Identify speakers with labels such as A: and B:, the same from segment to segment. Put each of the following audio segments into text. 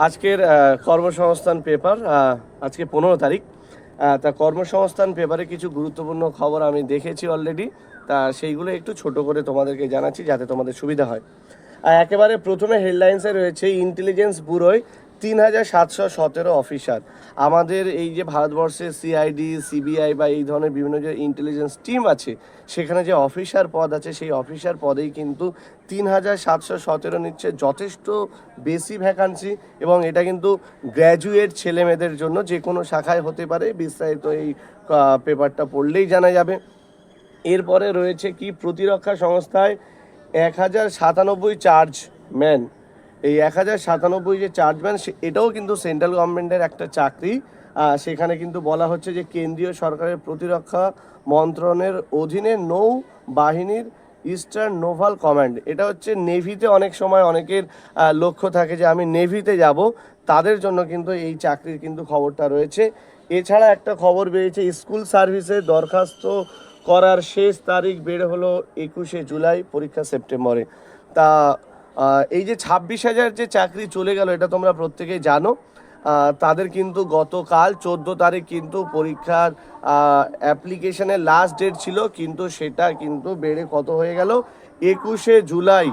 A: আজকের কর্মসংস্থান পেপার আজকে 15 তারিখ। তা কর্মসংস্থান পেপারে কিছু গুরুত্বপূর্ণ খবর আমি দেখেছি অলরেডি। তা সেইগুলো একটু ছোট করে তোমাদেরকে জানাচ্ছি যাতে তোমাদের সুবিধা হয়। একেবারে প্রথমে হেডলাইন্সে রয়েছে ইন্টেলিজেন্স ব্যুরোয় 3717 অফিসার। আমাদের এই যে ভারতবর্ষের সিআইডি, সিবিআই বা এই ধরনের বিভিন্ন যে ইন্টেলিজেন্স টিম আছে, সেখানে যে অফিসার পদ আছে সেই অফিসার পদেই কিন্তু 3717 নিচ্ছে। যথেষ্ট বেশি ভ্যাকান্সি এবং এটা কিন্তু গ্র্যাজুয়েট ছেলে মেয়েদের জন্য, যে কোনো শাখায় হতে পারে। বিস্তারিত এই পেপারটা পড়লেই জানা যাবে। এরপরে রয়েছে কি, প্রতিরক্ষা সংস্থায় 1097 চার্জম্যান। এই 1097 যে চার্জম্যান, এটাও কিন্তু সেন্ট্রাল গভর্নমেন্টের একটা চাকরি। সেখানে কিন্তু বলা হচ্ছে যে কেন্দ্রীয় সরকারের প্রতিরক্ষা মন্ত্রণের অধীনে নৌ বাহিনীর ইস্টার্ন নোভাল কমান্ড। এটা হচ্ছে নেভিতে অনেক সময় অনেকের লক্ষ্য থাকে যে আমি নেভিতে যাব, তাদের জন্য কিন্তু এই চাকরির কিন্তু খবরটা রয়েছে। এছাড়া একটা খবর বেরিয়েছে, স্কুল সার্ভিসে দরখাস্ত করার শেষ তারিখ বের হলো 21শে জুলাই, পরীক্ষা সেপ্টেম্বরে। তা এই যে 26,000 যে চাকরি চলে গেল, এটা তোমরা প্রত্যেকেই জানো। তাদের কিন্তু গতকাল 14 তারিখ কিন্তু পরীক্ষার অ্যাপ্লিকেশনের লাস্ট ডেট ছিল, কিন্তু সেটা কিন্তু বেড়ে কত হয়ে গেল, 21শে জুলাই।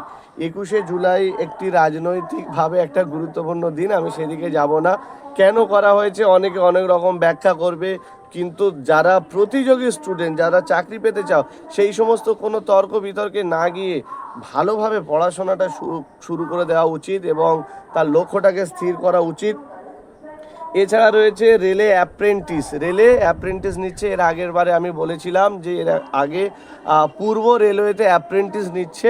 A: 21শে জুলাই একটি রাজনৈতিকভাবে একটা গুরুত্বপূর্ণ দিন, আমি সেদিকে যাব না। কেন করা হয়েছে অনেকে অনেক রকম ব্যাখ্যা করবে, কিন্তু যারা প্রতিযোগী স্টুডেন্ট, যারা চাকরি পেতে চাও, সেই সমস্ত কোনো তর্ক বিতর্কে না গিয়ে ভালোভাবে পড়াশোনাটা শুরু করে দেওয়া উচিত এবং তার লক্ষ্যটাকে স্থির করা উচিত। এছাড়া রয়েছে রেলে অ্যাপ্রেন্টিস নিচ্ছে। এর আগের বারে আমি বলেছিলাম যে এর আগে পূর্ব রেলওয়েতে অ্যাপ্রেন্টিস নিচ্ছে।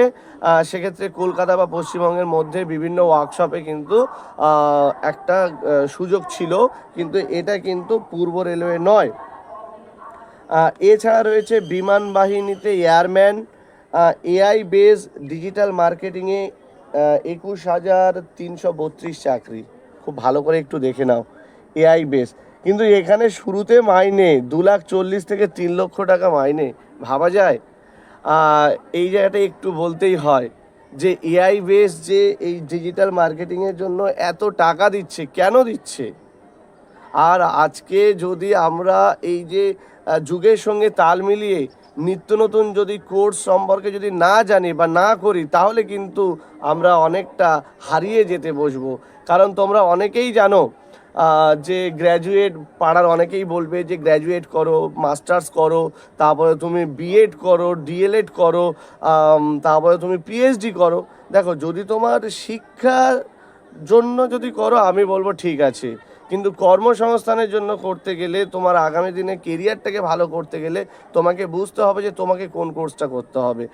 A: সেক্ষেত্রে কলকাতা বা পশ্চিমবঙ্গের মধ্যে বিভিন্ন ওয়ার্কশপে কিন্তু একটা সুযোগ ছিল, কিন্তু এটা কিন্তু পূর্ব রেলওয়ে নয়। এছাড়া রয়েছে বিমান বাহিনীতে এয়ারম্যান, এআই বেস ডিজিটাল মার্কেটিংয়ে 21,332 চাকরি। খুব ভালো করে একটু দেখে নাও, এআই বেস। কিন্তু এখানে শুরুতে মাইনে 2,40,000 থেকে 3 লক্ষ টাকা মাইনে, ভাবা যায়? এই জায়গাটা একটু বলতেই হয় যে এআই বেস যে এই ডিজিটাল মার্কেটিংয়ের জন্য এত টাকা দিচ্ছে, কেন দিচ্ছে? আর আজকে যদি আমরা এই যে যুগের সঙ্গে তাল মিলিয়ে নিত্য নতুন যদি কোর্স সম্পর্কে যদি না জানি বা না করি, তাহলে কিন্তু আমরা অনেকটা হারিয়ে যেতে বসবো। কারণ তোমরা অনেকেই জানো যে গ্র্যাজুয়েট, পাড়ার অনেকেই বলবে যে গ্র্যাজুয়েট করো, মাস্টার্স করো, তারপরে তুমি বিএড করো, ডিএলএড করো, তারপরে তুমি পিএইচডি করো। দেখো, যদি তোমার শিক্ষার জন্য যদি করো, আমি বলবো ঠিক আছে, কিন্তু কর্মসংস্থানের জন্য করতে গেলে, তোমার আগামী দিনে কেরিয়ারটাকে ভালো করতে গেলে তোমাকে বুঝতে হবে যে তোমাকে কোন কোর্সটা করতে হবে।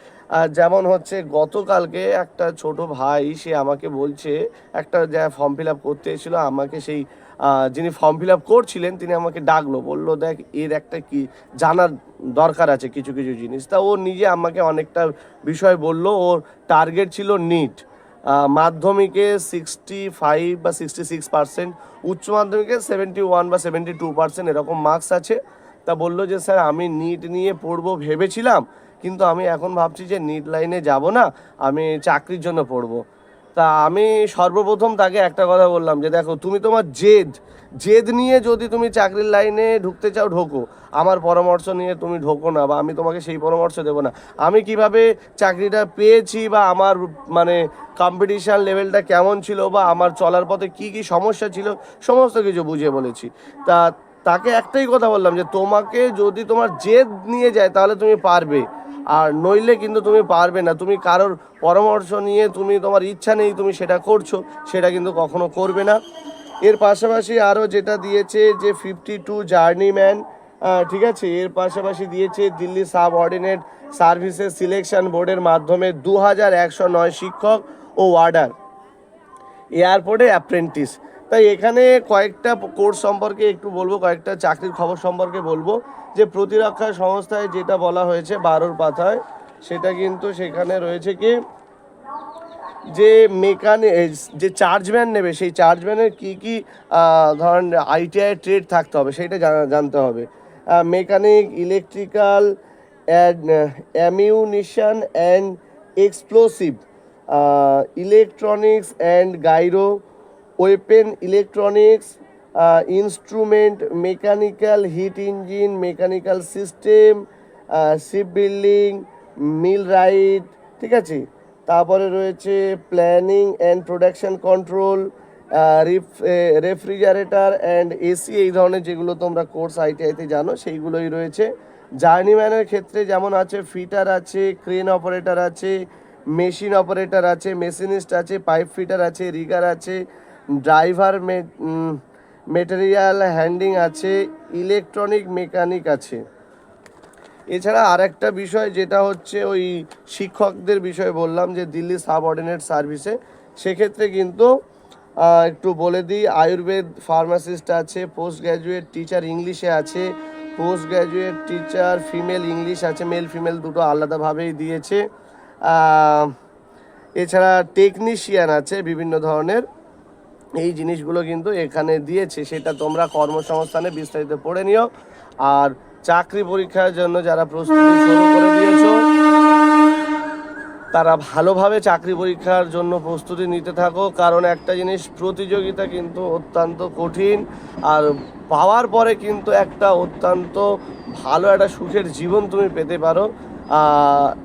A: যেমন হচ্ছে গতকালকে একটা ছোট ভাই, সে আমাকে বলছে, একটা যা ফর্ম ফিল আপ করতে এসেছিলো, আমাকে সেই যিনি ফর্ম ফিল আপ করছিলেন তিনি আমাকে ডাকলো, বললো দেখ এর একটা কি জানার দরকার আছে কিছু কিছু জিনিস। তা ও নিজে আমাকে অনেকটা বিষয় বললো। ওর টার্গেট ছিল নিট, মাধ্যমিকে 65 বা 66%, উচ্চ মাধ্যমিকে 71 বা 72% এরকম মার্কস আছে। তা বললো যে স্যার আমি নিট নিয়ে পড়বো ভেবেছিলাম, কিন্তু আমি এখন ভাবছি যে নিট লাইনে যাব না, আমি চাকরির জন্য পড়বো। তা আমি সর্বপ্রথম তাকে একটা কথা বললাম যে দেখো, তুমি তোমার জেদ নিয়ে যদি তুমি চাকরির লাইনে ঢুকতে চাও ঢোকো, আমার পরামর্শ নিয়ে তুমি ঢোকো না, বা আমি তোমাকে সেই পরামর্শ দেবো না। আমি কিভাবে চাকরিটা পেয়েছি বা আমার মানে কম্পিটিশান লেভেলটা কেমন ছিল বা আমার চলার পথে কি কি সমস্যা ছিল, সমস্ত কিছু বুঝিয়ে বলেছি। তা তাকে একটাই কথা বললাম যে তোমাকে যদি তোমার জেদ নিয়ে যায় তাহলে তুমি পারবে, আর নইলে কিন্তু তুমি পারবে না। তুমি কারোর পরামর্শ নিয়ে, তুমি তোমার ইচ্ছা নেই তুমি সেটা করছো, সেটা কিন্তু কখনো করবে না। এর পাশাপাশি আরও যেটা দিয়েছে যে 52 জার্নিম্যান, ঠিক আছে। এর পাশাপাশি দিয়েছে Delhi sub ordinate services selection বোর্ডের মাধ্যমে 2109 শিক্ষক ও ওয়ার্ডার এয়ারপোর্টে অ্যাপ্রেন্টিস। তাই এখানে কয়েকটা কোর্স সম্পর্কে একটু বলবো, কয়েকটা চাকরির খবর সম্পর্কে বলবো। যে প্রতিরক্ষা সংস্থায় যেটা বলা হয়েছে 12 পাতায়, সেটা কিন্তু সেখানে রয়েছে কি, যে যে চার্জম্যান নেবে, সেই চার্জম্যানের কী কী ধরেন আইটিআই ট্রেড থাকতে হবে সেইটা জানতে হবে। Mechanic, electrical, ammunition and explosive, electronics and gyro, weapon, electronics, instrument, mechanical, heat engine, mechanical system, ship building, millwright, ঠিক আছে। তারপরে রয়েছে planning and production control, refrigerator and AC, এই ধরনের যেগুলো তোমরা কোর্স আইটিআইতে জানো সেইগুলোই রয়েছে। জার্নিম্যানের ক্ষেত্রে যেমন আছে ফিটার আছে, ক্রেন অপারেটর আছে, মেশিন অপারেটর আছে, মেশিনিস্ট আছে, পাইপ ফিটার আছে, রিগার আছে, ড্রাইভার মেটেরিয়াল হ্যান্ডিং আছে, ইলেকট্রনিক মেকানিক আছে। এছাড়া আরেকটা বিষয় যেটা হচ্ছে ওই শিক্ষকদের বিষয়ে বললাম যে দিল্লি সাবঅর্ডিনেট সার্ভিসে, সেক্ষেত্রে কিন্তু একটু বলে দিই, আয়ুর্বেদ ফার্মাসিস্ট আছে, পোস্ট গ্র্যাজুয়েট টিচার ইংলিশে আছে, post graduate teacher female English আছে, মেল ফিমেল দুটো আলাদাভাবেই দিয়েছে। এছাড়া টেকনিশিয়ান আছে বিভিন্ন ধরনের, এই জিনিসগুলো কিন্তু এখানে দিয়েছে, সেটা তোমরা কর্মসংস্থানে বিস্তারিত পড়ে নিও। আর চাকরি পরীক্ষার জন্য যারা প্রস্তুতি শুরু করে দিয়েছো তারা ভালোভাবে চাকরি পরীক্ষার জন্য প্রস্তুতি নিতে থাকো, কারণ একটা জিনিস, প্রতিযোগিতা কিন্তু অত্যন্ত কঠিন, আর পাওয়ার পরে কিন্তু একটা অত্যন্ত ভালো একটা সুখের জীবন তুমি পেতে পারো।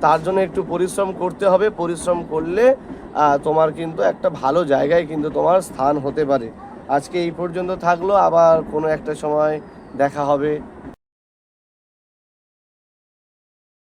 A: তার জন্য একটু পরিশ্রম করতে হবে, পরিশ্রম করলে তোমার কিন্তু একটা ভালো জায়গায় কিন্তু তোমার স্থান হতে পারে। আজকে এই পর্যন্ত থাকলো, আবার কোনো একটা সময় দেখা হবে।